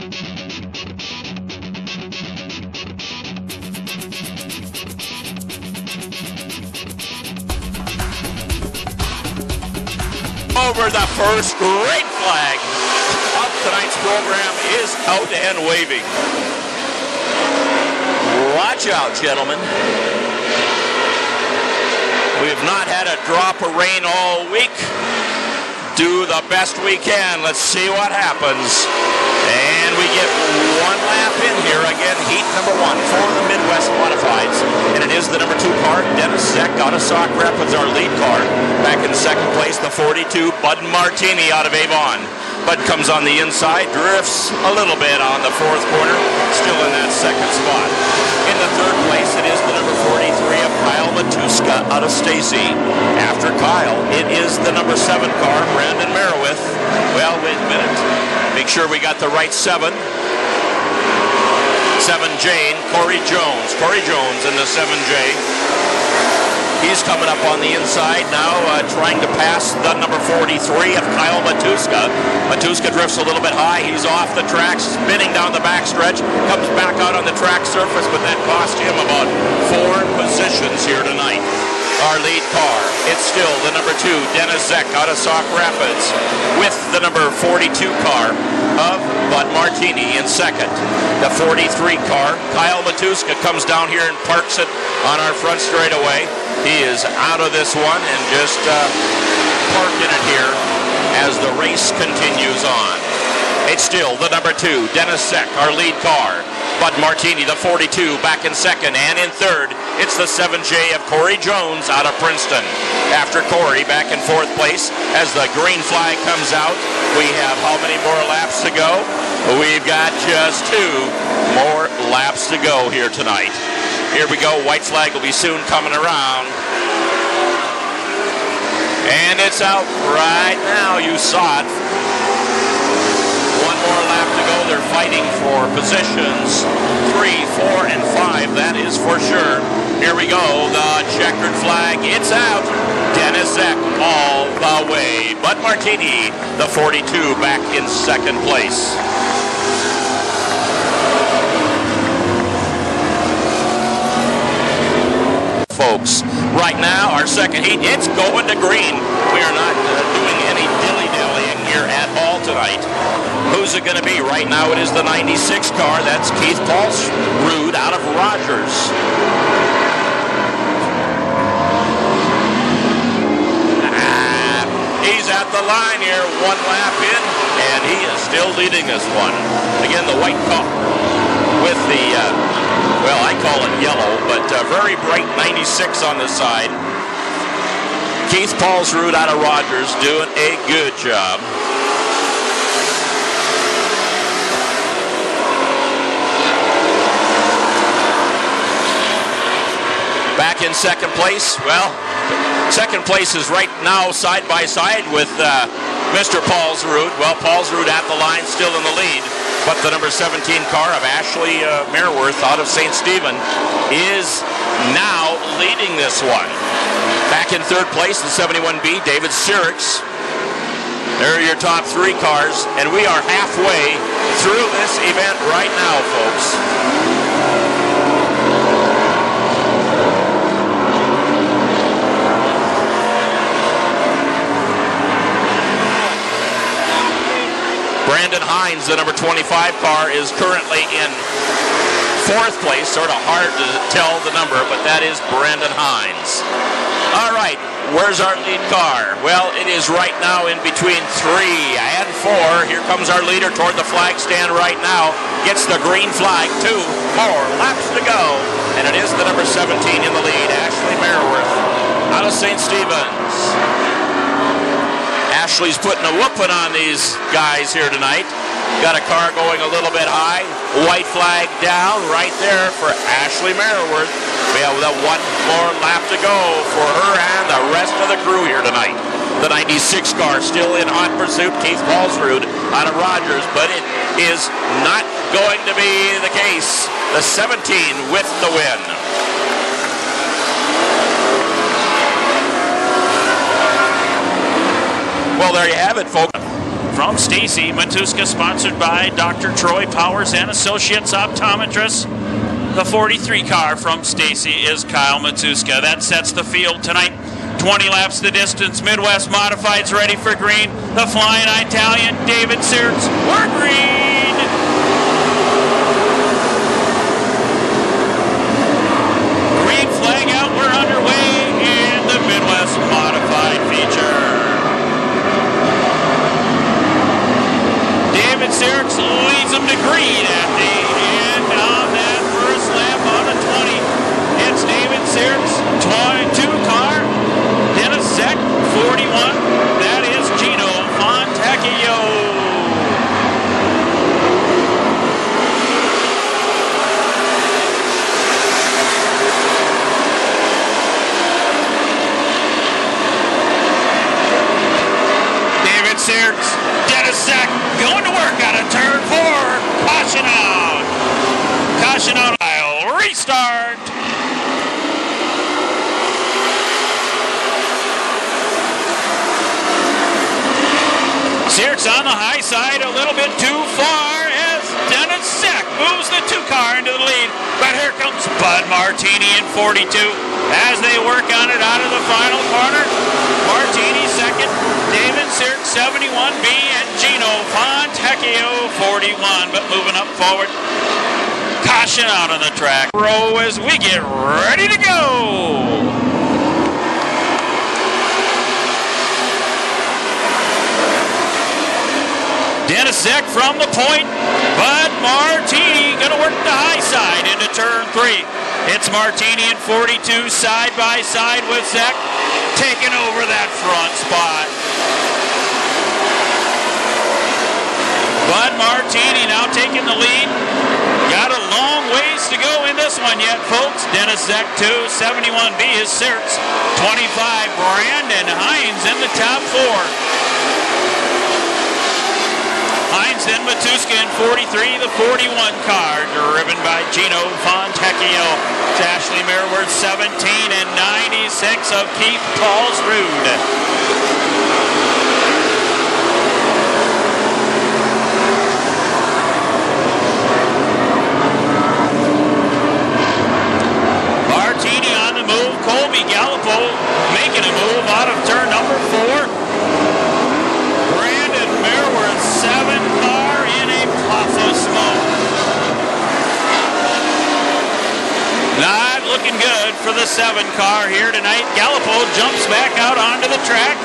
Over the first, great flag of tonight's program is out and waving. Watch out, gentlemen. We have not had a drop of rain all week. Do the best we can. Let's see what happens. And we get one lap in here again, heat number 1 for the Midwest Modifieds. And it is the number 2 car, Dennis Zeck out of Sauk Rapids, our lead car. Back in second place, the 42, Bud Martini out of Avon. Bud comes on the inside, drifts a little bit on the fourth corner, still in that second spot. In the third place, it is the number 43 of Kyle Matuska out of Stacy. After Kyle, it is the number 7 car, Brandon Merowith. Well, wait a minute. Make sure we got the right 7. 7 Jane, Corey Jones. Corey Jones in the 7J. He's coming up on the inside now, trying to pass the number 43 of Kyle Matuska. Matuska drifts a little bit high. He's off the track, spinning down the backstretch. Comes back out on the track surface, but that cost him about 4 positions here tonight. Our lead car, it's still the number 2, Dennis Zeck out of Sauk Rapids, with the number 42 car of Bud Martini in second. The 43 car, Kyle Matuska, comes down here and parks it on our front straightaway. He is out of this one and just parking it here as the race continues on. It's still the number 2, Dennis Zeck, our lead car. Bud Martini, the 42, back in second, and in third, it's the 7J of Corey Jones out of Princeton. After Corey, back in fourth place, as the green flag comes out, we have how many more laps to go? We've got just 2 more laps to go here tonight. Here we go, white flag will be soon coming around. And it's out right now, you saw it. One more lap to go. They're fighting for positions 3, 4, and 5. That is for sure. Here we go. The checkered flag. It's out. Dennis Zeck all the way. Bud Martini, the 42, back in second place. Folks, right now, our second heat, it's going to green. We are not doing any dilly-dallying here at all tonight. Who's it going to be? Right now it is the 96 car. That's Keith Paulsrud out of Rogers. He's at the line here, 1 lap in, and he is still leading this one. Again, the white car with the, well, I call it yellow, but very bright 96 on the side. Keith Paulsrud out of Rogers doing a good job. Back in second place, well, second place is right now side by side with Mr. Paulsrud. Well, Paulsrud at the line, still in the lead, but the number 17 car of Ashley Merworth out of St. Stephen is now leading this one. Back in third place, the 71B, David Sirix. There are your top 3 cars, and we are halfway through this event right now, folks. Brandon Hines, the number 25 car, is currently in fourth place. Sort of hard to tell the number, but that is Brandon Hines. All right, where's our lead car? Well, it is right now in between 3 and 4. Here comes our leader toward the flag stand right now. Gets the green flag. 2 more laps to go. And it is the number 17 in the lead, Ashley Merworth out of St. Stephen's. Ashley's putting a whooping on these guys here tonight. Got a car going a little bit high. White flag down right there for Ashley Merworth. We have 1 more lap to go for her and the rest of the crew here tonight. The 96 car still in hot pursuit. Keith Paulsrud out of Rogers, but it is not going to be the case. The 17 with the win. Well, there you have it, folks. from Stacy. Matuska sponsored by Dr. Troy Powers and Associates Optometrists. The 43 car from Stacy is Kyle Matuska. That sets the field tonight. 20 laps the distance. Midwest Modifieds ready for green. The Flying Italian, David Searts. We're green! Green flag out. We're underway in the Midwest Modified feature. David Searts leads them to green at the end of that first lap on a 20. It's David Searts, 22 car. Dennis Zeck, 41. That is Gino Fontecchio. David Searts, Dennis Zeck going to work on a turn 4. Caution out. Caution out. I'll restart. Searts on the high side, a little bit too far as Dennis Zeck moves the 2 car into the lead. But here comes Bud Martini in 42 as they work on it out of the final corner. Martini second, David Searts 71B, and Gino Fontecchio 41. But moving up forward, caution out on the track. Row as we get ready to go. Dennis Zeck from the point, but Martini going to work the high side into turn 3. It's Martini and 42 side by side with Zeck, taking over that front spot. But Martini now taking the lead. Got a long ways to go in this one yet, folks. Dennis Zeck 2, 71B is Searts, 25 Brandon Hines in the top 4. Hines, then Matuska in 43, the 41 car, driven by Gino Fontecchio. Ashley Merworth 17 and 96 of Keith Paulsrud. Martini on the move. Colby Gallipo making a move out of turn number 4. 7 car in a puff of smoke. Not looking good for the 7 car here tonight. Gallipo jumps back out onto the track.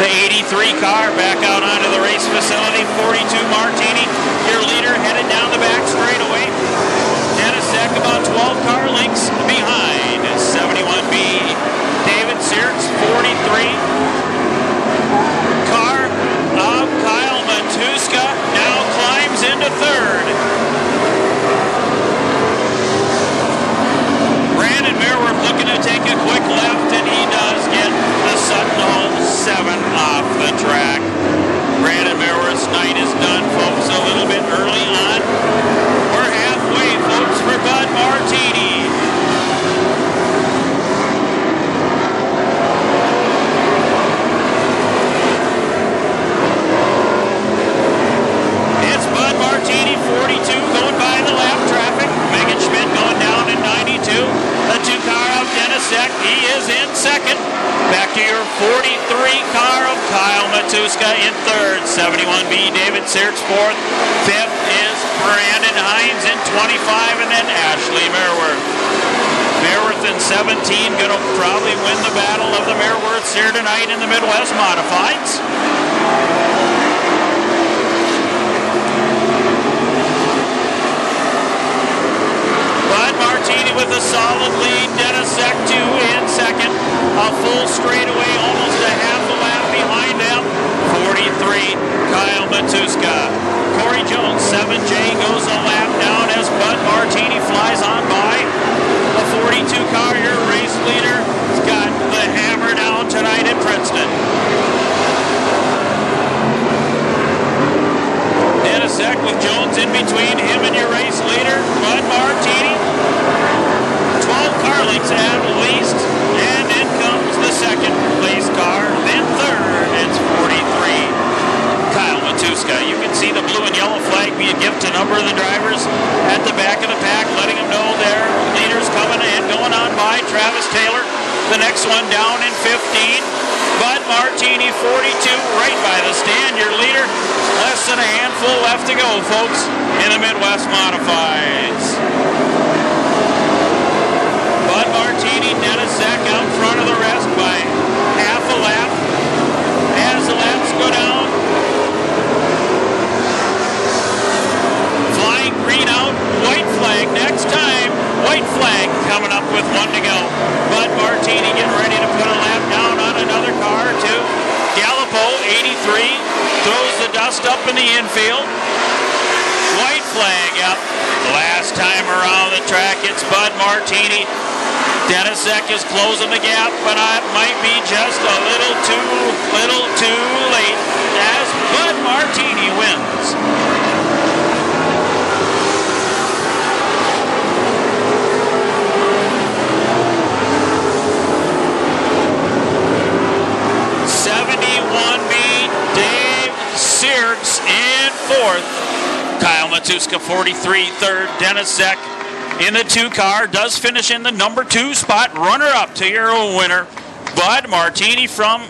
The 83 car back out onto the race facility. 42 Martini, your leader, headed down the back straightaway. Dennis Zeck about 12 car lengths behind. 71B, David Searts, 43. Car of Kyle Matuska now climbs into 3rd. Brandon Merworth looking to take a quick left, and he does get the Sutton Hole 7 off the track. Brandon Merworth's night is done, folks, a little bit early on. We're halfway, folks, for Bud Martini. Martini 42 going by the lap traffic. Megan Schmidt going down in 92. The 2 car of Dennis Zeck, he is in 2nd. Back to your 43 car of Kyle Matuska in 3rd. 71B, David Searts 4th. 5th is Brandon Hines in 25, and then Ashley Merworth. Merworth in 17 going to probably win the battle of the Merworths here tonight in the Midwest Modifieds. Martini with a solid lead. Dennis Zeck 2 in 2nd. A full straightaway, almost a half a lap behind them. 43, Kyle Matuska. Corey Jones, 7J, goes a lap down as Bud Martini flies on by. The 42 car, your race leader, has got the hammer down tonight at Princeton. Dennis Zeck with Jones in between him and your race leader, Bud Martini. 12 car lengths at least, and in comes the 2nd place car, then 3rd, it's 43. Kyle Matuska. You can see the blue and yellow flag being given to a number of the drivers at the back of the pack, letting them know their leaders coming and going on by. Travis Taylor, the next one down in 15. Bud Martini, 42, right by the stand. Your leader, less than a handful left to go, folks, in the Midwest Modifieds. Bud Martini, Dennis Zek out front of the rest by half a lap. As the laps go down, flying green out, white flag next time. White flag coming up with one to go. Bud Martini getting ready to put a lap down on another car or two. Gallipo, 83, throws the dust up in the infield. White flag up. Last time around the track, it's Bud Martini. Dennis Zek is closing the gap, but it might be just a little too late as Bud Martini wins. Searts in fourth. Kyle Matuska, 43, third. Dennis Zek in the 2 car does finish in the number 2 spot. Runner up to your winner, Bud Martini from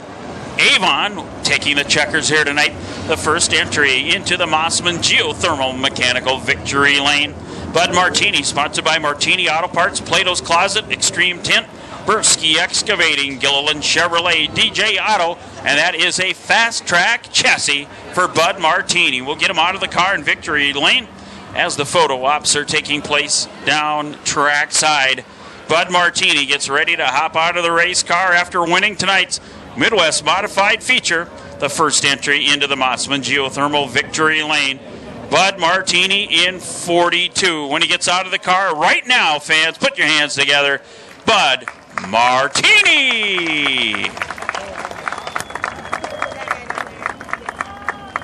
Avon, taking the checkers here tonight. The first entry into the Mossman Geothermal Mechanical Victory Lane. Bud Martini, sponsored by Martini Auto Parts, Plato's Closet, Extreme Tint, Bursky Excavating, Gilliland Chevrolet, DJ Auto, and that is a fast track chassis for Bud Martini. We'll get him out of the car in Victory Lane as the photo ops are taking place down track side. Bud Martini gets ready to hop out of the race car after winning tonight's Midwest Modified feature, the first entry into the Mossman Geothermal Victory Lane. Bud Martini in 42. When he gets out of the car right now, fans, put your hands together. Bud Martini!